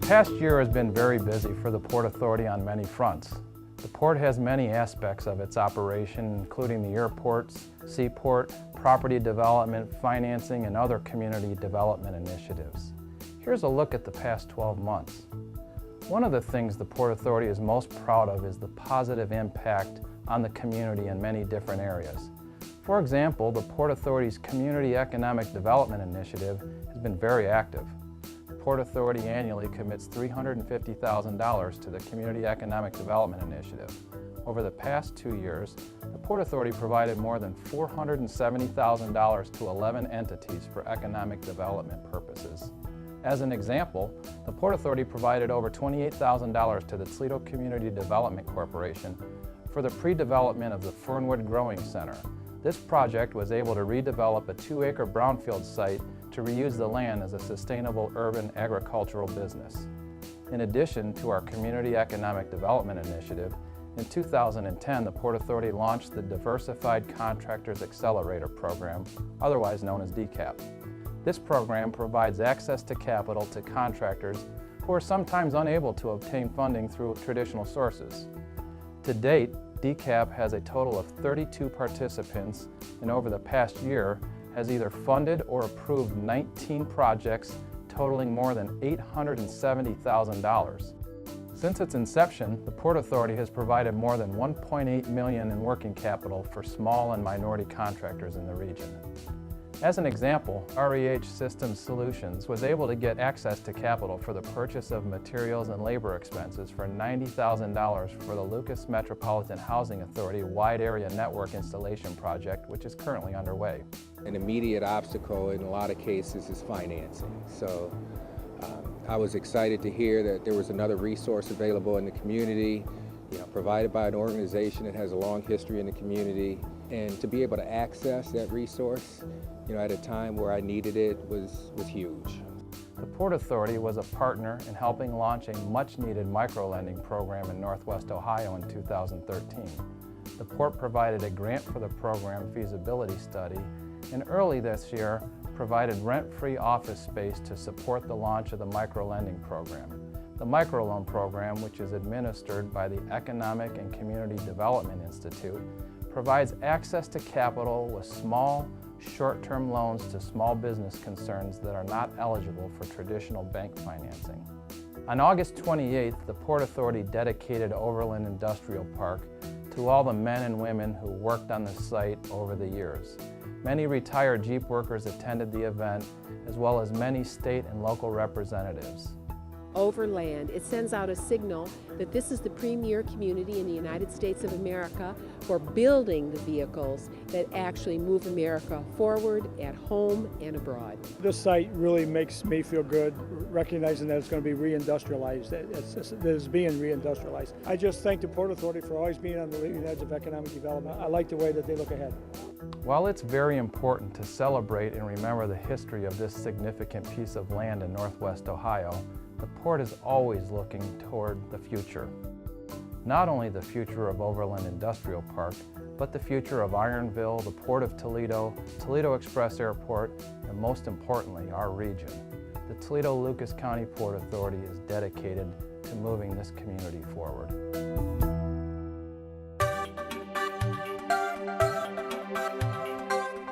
past year has been very busy for the Port Authority on many fronts. The port has many aspects of its operation, including the airports, seaport, property development, financing, and other community development initiatives. Here's a look at the past 12 months. One of the things the Port Authority is most proud of is the positive impact on the community in many different areas. For example, the Port Authority's Community Economic Development Initiative has been very active. The Port Authority annually commits $350,000 to the Community Economic Development Initiative. Over the past 2 years, the Port Authority provided more than $470,000 to 11 entities for economic development purposes. As an example, the Port Authority provided over $28,000 to the Toledo Community Development Corporation for the pre-development of the Fernwood Growing Center. This project was able to redevelop a 2-acre brownfield site to reuse the land as a sustainable urban agricultural business. In addition to our Community Economic Development Initiative, in 2010 the Port Authority launched the Diversified Contractors Accelerator Program, otherwise known as DCAP. This program provides access to capital to contractors who are sometimes unable to obtain funding through traditional sources. To date, DCAP has a total of 32 participants, and over the past year has either funded or approved 19 projects totaling more than $870,000. Since its inception, the Port Authority has provided more than $1.8 million in working capital for small and minority contractors in the region. As an example, REH Systems Solutions was able to get access to capital for the purchase of materials and labor expenses for $90,000 for the Lucas Metropolitan Housing Authority Wide Area Network Installation Project, which is currently underway. An immediate obstacle in a lot of cases is financing. So I was excited to hear that there was another resource available in the community, provided by an organization that has a long history in the community, and to be able to access that resource at a time where I needed it was huge. The Port Authority was a partner in helping launch a much-needed microlending program in Northwest Ohio in 2013. The Port provided a grant for the program feasibility study, and early this year provided rent-free office space to support the launch of the microlending program. The microloan program, which is administered by the Economic and Community Development Institute, provides access to capital with small, short-term loans to small business concerns that are not eligible for traditional bank financing. On August 28th, the Port Authority dedicated Overland Industrial Park to all the men and women who worked on the site over the years. Many retired Jeep workers attended the event, as well as many state and local representatives. Overland, it sends out a signal that this is the premier community in the United States of America for building the vehicles that actually move America forward at home and abroad. This site really makes me feel good, recognizing that it's going to be reindustrialized, that it's being reindustrialized. I just thank the Port Authority for always being on the leading edge of economic development. I like the way that they look ahead. While it's very important to celebrate and remember the history of this significant piece of land in Northwest Ohio, the Port is always looking toward the future. Not only the future of Overland Industrial Park, but the future of Ironville, the Port of Toledo, Toledo Express Airport, and most importantly, our region. The Toledo-Lucas County Port Authority is dedicated to moving this community forward.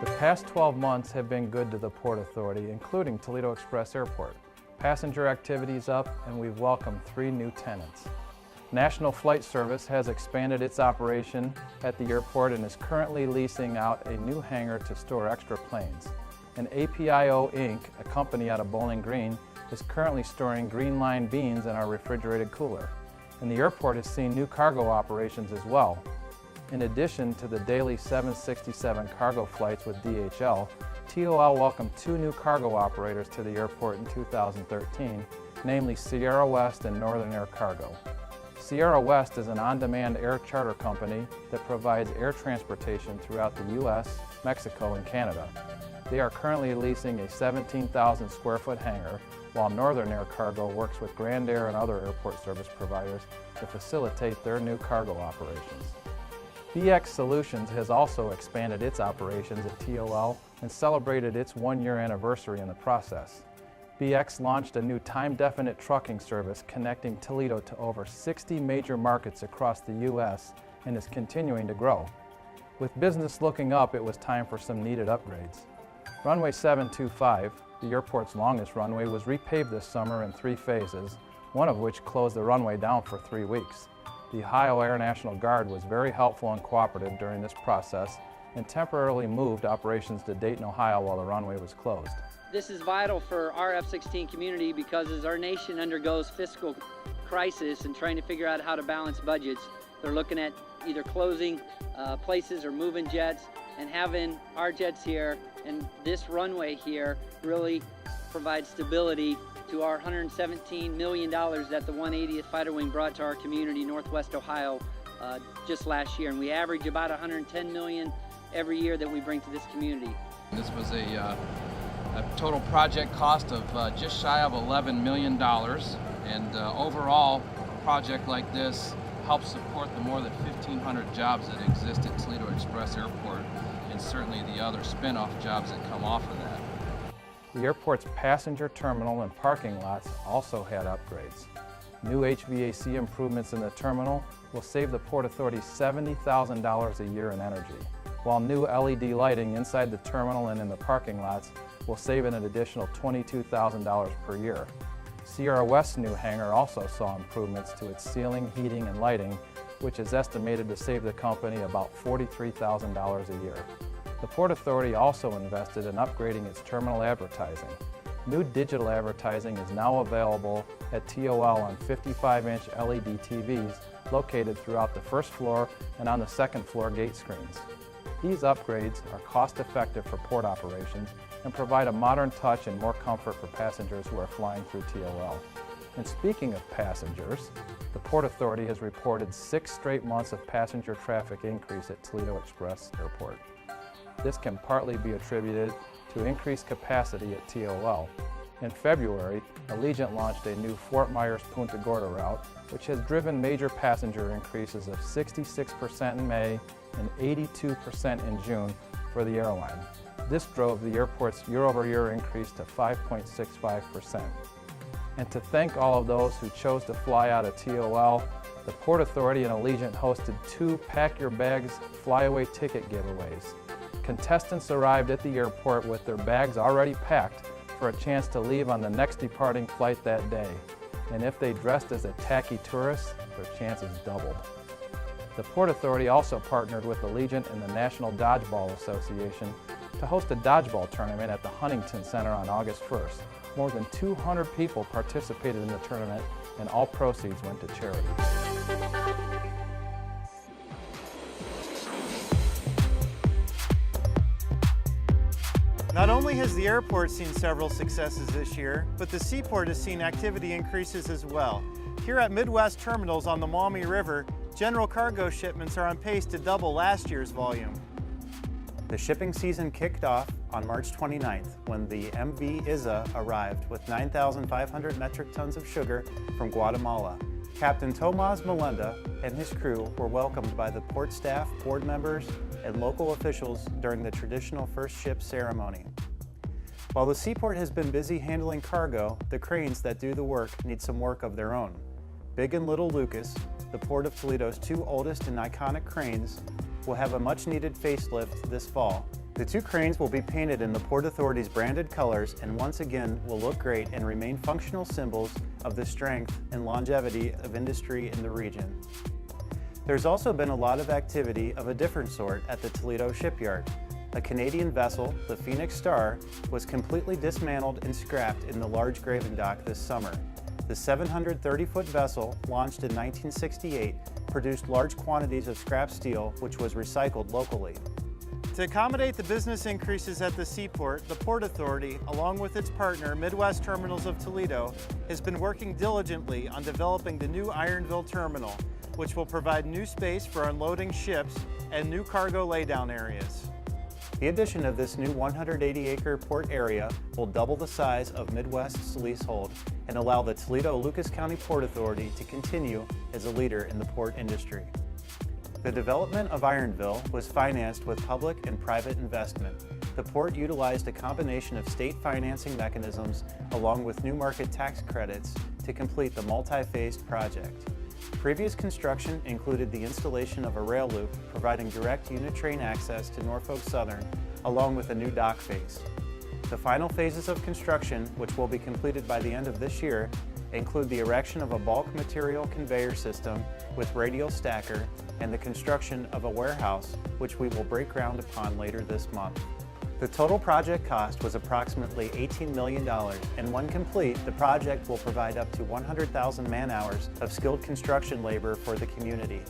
The past 12 months have been good to the Port Authority, including Toledo Express Airport. Passenger activity is up, and we've welcomed 3 new tenants. National Flight Service has expanded its operation at the airport and is currently leasing out a new hangar to store extra planes. And APIO Inc., a company out of Bowling Green, is currently storing green line beans in our refrigerated cooler. And the airport has seen new cargo operations as well. In addition to the daily 767 cargo flights with DHL, TOL welcomed 2 new cargo operators to the airport in 2013, namely Sierra West and Northern Air Cargo. Sierra West is an on-demand air charter company that provides air transportation throughout the U.S., Mexico, and Canada. They are currently leasing a 17,000 square foot hangar, while Northern Air Cargo works with Grand Air and other airport service providers to facilitate their new cargo operations. BX Solutions has also expanded its operations at TOL and celebrated its 1-year anniversary in the process. BX launched a new time-definite trucking service connecting Toledo to over 60 major markets across the U.S. and is continuing to grow. With business looking up, it was time for some needed upgrades. Runway 725, the airport's longest runway, was repaved this summer in 3 phases, one of which closed the runway down for 3 weeks. The Ohio Air National Guard was very helpful and cooperative during this process and temporarily moved operations to Dayton, Ohio while the runway was closed. This is vital for our F-16 community because as our nation undergoes fiscal crisis and trying to figure out how to balance budgets, they're looking at either closing places or moving jets, and having our jets here and this runway here really provides stability to our $117 million that the 180th Fighter Wing brought to our community, Northwest Ohio, just last year. And we average about $110 million every year that we bring to this community. This was a total project cost of just shy of $11 million, and overall, a project like this helps support the more than 1,500 jobs that exist at Toledo Express Airport, and certainly the other spin-off jobs that come off of that. The airport's passenger terminal and parking lots also had upgrades. New HVAC improvements in the terminal will save the Port Authority $70,000 a year in energy, while new LED lighting inside the terminal and in the parking lots will save an additional $22,000 per year. Sierra West's new hangar also saw improvements to its ceiling, heating, and lighting, which is estimated to save the company about $43,000 a year. The Port Authority also invested in upgrading its terminal advertising. New digital advertising is now available at TOL on 55-inch LED TVs located throughout the first floor and on the second floor gate screens. These upgrades are cost-effective for port operations and provide a modern touch and more comfort for passengers who are flying through TOL. And speaking of passengers, the Port Authority has reported 6 straight months of passenger traffic increase at Toledo Express Airport. This can partly be attributed to increased capacity at TOL. In February, Allegiant launched a new Fort Myers-Punta Gorda route, which has driven major passenger increases of 66% in May and 82% in June for the airline. This drove the airport's year-over-year increase to 5.65%. And to thank all of those who chose to fly out of TOL, the Port Authority and Allegiant hosted 2 Pack Your Bags flyaway ticket giveaways. Contestants arrived at the airport with their bags already packed for a chance to leave on the next departing flight that day. And if they dressed as a tacky tourist, their chances doubled. The Port Authority also partnered with Allegiant and the National Dodgeball Association to host a dodgeball tournament at the Huntington Center on August 1st. More than 200 people participated in the tournament, and all proceeds went to charity. Not only has the airport seen several successes this year, but the seaport has seen activity increases as well. Here at Midwest Terminals on the Maumee River, general cargo shipments are on pace to double last year's volume. The shipping season kicked off on March 29th when the MV Iza arrived with 9,500 metric tons of sugar from Guatemala. Captain Tomas Melenda and his crew were welcomed by the port staff, board members, and local officials during the traditional first ship ceremony. While the seaport has been busy handling cargo, the cranes that do the work need some work of their own. Big and Little Lucas, the Port of Toledo's 2 oldest and iconic cranes, will have a much-needed facelift this fall. The 2 cranes will be painted in the Port Authority's branded colors and once again will look great and remain functional symbols of the strength and longevity of industry in the region. There's also been a lot of activity of a different sort at the Toledo shipyard. A Canadian vessel, the Phoenix Star, was completely dismantled and scrapped in the large graving dock this summer. The 730-foot vessel, launched in 1968, produced large quantities of scrap steel, which was recycled locally. To accommodate the business increases at the seaport, the Port Authority, along with its partner, Midwest Terminals of Toledo, has been working diligently on developing the new Ironville Terminal, which will provide new space for unloading ships and new cargo laydown areas. The addition of this new 180-acre port area will double the size of Midwest's leasehold and allow the Toledo-Lucas County Port Authority to continue as a leader in the port industry. The development of Ironville was financed with public and private investment. The port utilized a combination of state financing mechanisms along with new market tax credits to complete the multi-phased project. Previous construction included the installation of a rail loop providing direct unit train access to Norfolk Southern, along with a new dock face. The final phases of construction, which will be completed by the end of this year, include the erection of a bulk material conveyor system with radial stacker and the construction of a warehouse, which we will break ground upon later this month. The total project cost was approximately $18 million, and when complete, the project will provide up to 100,000 man-hours of skilled construction labor for the community.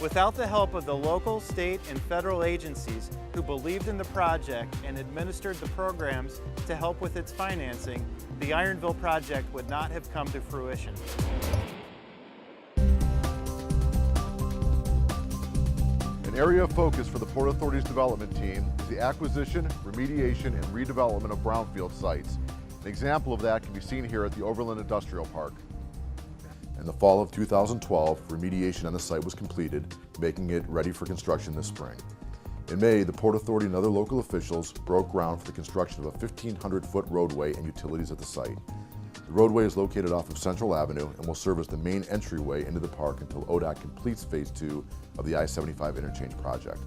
Without the help of the local, state, and federal agencies who believed in the project and administered the programs to help with its financing, the Ironville project would not have come to fruition. An area of focus for the Port Authority's development team is the acquisition, remediation, and redevelopment of brownfield sites. An example of that can be seen here at the Overland Industrial Park. In the fall of 2012, remediation on the site was completed, making it ready for construction this spring. In May, the Port Authority and other local officials broke ground for the construction of a 1,500-foot roadway and utilities at the site. The roadway is located off of Central Avenue and will serve as the main entryway into the park until ODOT completes Phase 2 of the I-75 interchange project.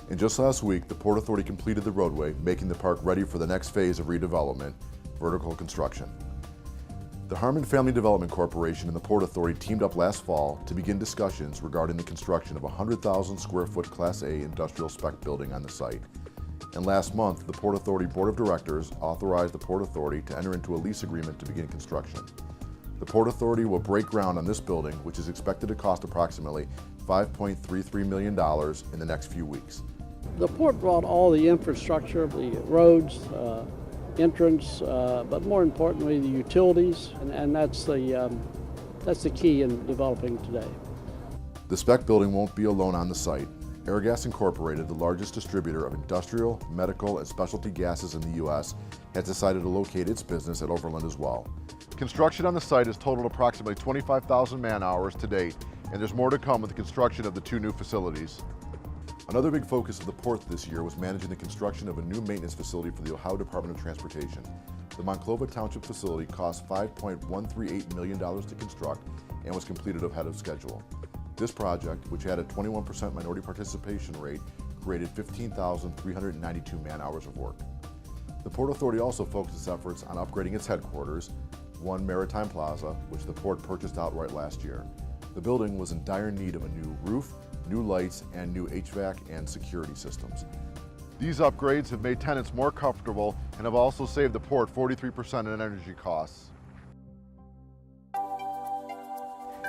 And just last week, the Port Authority completed the roadway, making the park ready for the next phase of redevelopment, vertical construction. The Harmon Family Development Corporation and the Port Authority teamed up last fall to begin discussions regarding the construction of a 100,000 square foot Class A industrial spec building on the site. And last month, the Port Authority Board of Directors authorized the Port Authority to enter into a lease agreement to begin construction. The Port Authority will break ground on this building, which is expected to cost approximately $5.33 million in the next few weeks. The port brought all the infrastructure, the roads, entrance, but more importantly the utilities, and that's the key in developing today. The spec building won't be alone on the site. Airgas Incorporated, the largest distributor of industrial, medical, and specialty gases in the U.S., has decided to locate its business at Overland as well. Construction on the site has totaled approximately 25,000 man-hours to date, and there's more to come with the construction of the two new facilities. Another big focus of the port this year was managing the construction of a new maintenance facility for the Ohio Department of Transportation. The Monclova Township facility cost $5.138 million to construct and was completed ahead of schedule. This project, which had a 21% minority participation rate, created 15,392 man-hours of work. The Port Authority also focused its efforts on upgrading its headquarters, One Maritime Plaza, which the port purchased outright last year. The building was in dire need of a new roof, new lights, and new HVAC and security systems. These upgrades have made tenants more comfortable and have also saved the port 43% in energy costs.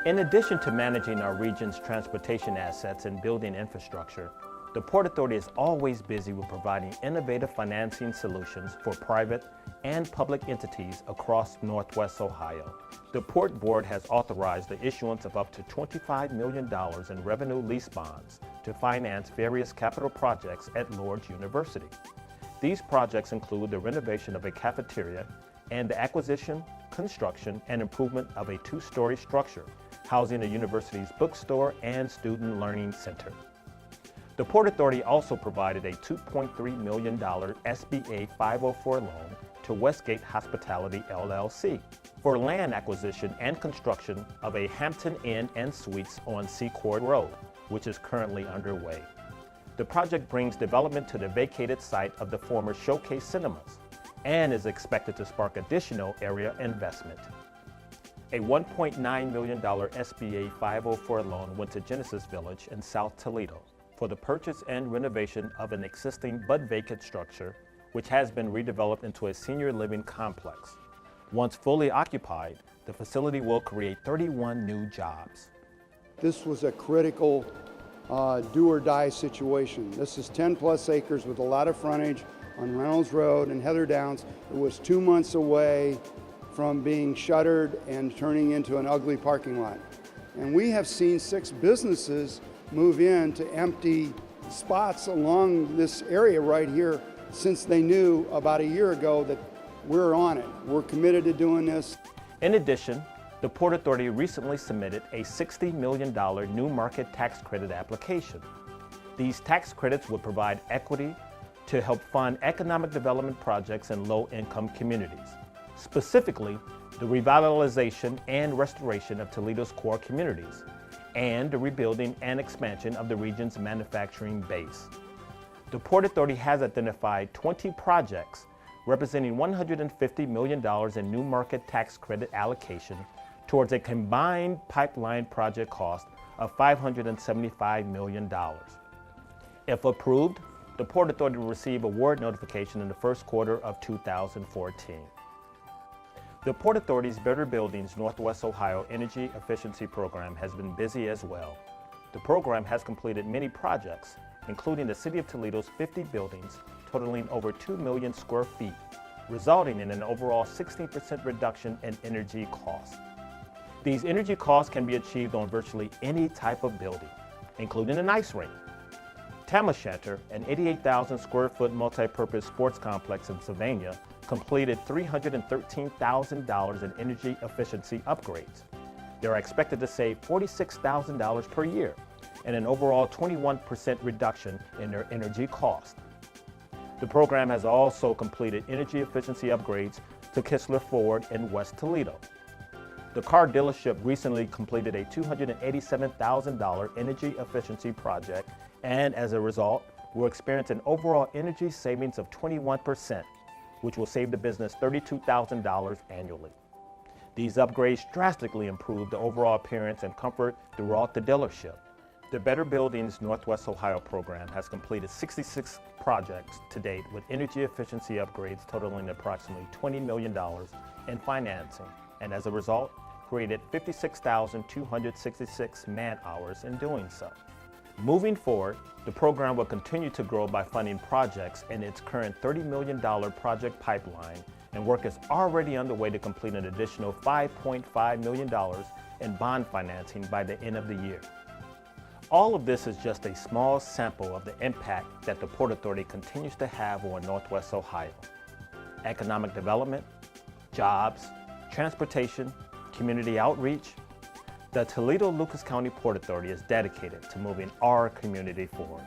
In addition to managing our region's transportation assets and building infrastructure, the Port Authority is always busy with providing innovative financing solutions for private and public entities across Northwest Ohio. The Port Board has authorized the issuance of up to $25 million in revenue lease bonds to finance various capital projects at Lourdes University. These projects include the renovation of a cafeteria and the acquisition, construction, and improvement of a two-story structure housing the university's bookstore and student learning center. The Port Authority also provided a $2.3 million SBA 504 loan to Westgate Hospitality LLC for land acquisition and construction of a Hampton Inn and Suites on Secord Road, which is currently underway. The project brings development to the vacated site of the former Showcase Cinemas and is expected to spark additional area investment. A $1.9 million SBA 504 loan went to Genesis Village in South Toledo for the purchase and renovation of an existing but vacant structure, which has been redeveloped into a senior living complex. Once fully occupied, the facility will create 31 new jobs. This was a critical do or die situation. This is 10 plus acres with a lot of frontage on Reynolds Road and Heather Downs. It was 2 months away from being shuttered and turning into an ugly parking lot. And we have seen 6 businesses move in to empty spots along this area right here since they knew about a year ago that we're on it. We're committed to doing this. In addition, The Port Authority recently submitted a $60 million new market tax credit application. These tax credits would provide equity to help fund economic development projects in low-income communities, specifically the revitalization and restoration of Toledo's core communities, and the rebuilding and expansion of the region's manufacturing base. The Port Authority has identified 20 projects representing $150 million in new market tax credit allocation towards a combined pipeline project cost of $575 million. If approved, the Port Authority will receive award notification in the first quarter of 2014. The Port Authority's Better Buildings Northwest Ohio Energy Efficiency Program has been busy as well. The program has completed many projects, including the City of Toledo's 50 buildings, totaling over 2 million square feet, resulting in an overall 16% reduction in energy costs. These energy costs can be achieved on virtually any type of building, including an ice rink. Tam-O-Shanter, an 88,000 square foot multi-purpose sports complex in Sylvania, completed $313,000 in energy efficiency upgrades. They are expected to save $46,000 per year and an overall 21% reduction in their energy cost. The program has also completed energy efficiency upgrades to Kistler Ford in West Toledo. The car dealership recently completed a $287,000 energy efficiency project, and as a result, will experience an overall energy savings of 21%, which will save the business $32,000 annually. These upgrades drastically improve the overall appearance and comfort throughout the dealership. The Better Buildings Northwest Ohio program has completed 66 projects to date with energy efficiency upgrades totaling approximately $20 million in financing, and as a result, created 56,266 man-hours in doing so. Moving forward, the program will continue to grow by funding projects in its current $30 million project pipeline, and work is already underway to complete an additional $5.5 million in bond financing by the end of the year. All of this is just a small sample of the impact that the Port Authority continues to have on Northwest Ohio. Economic development, jobs, transportation, community outreach. The Toledo-Lucas County Port Authority is dedicated to moving our community forward.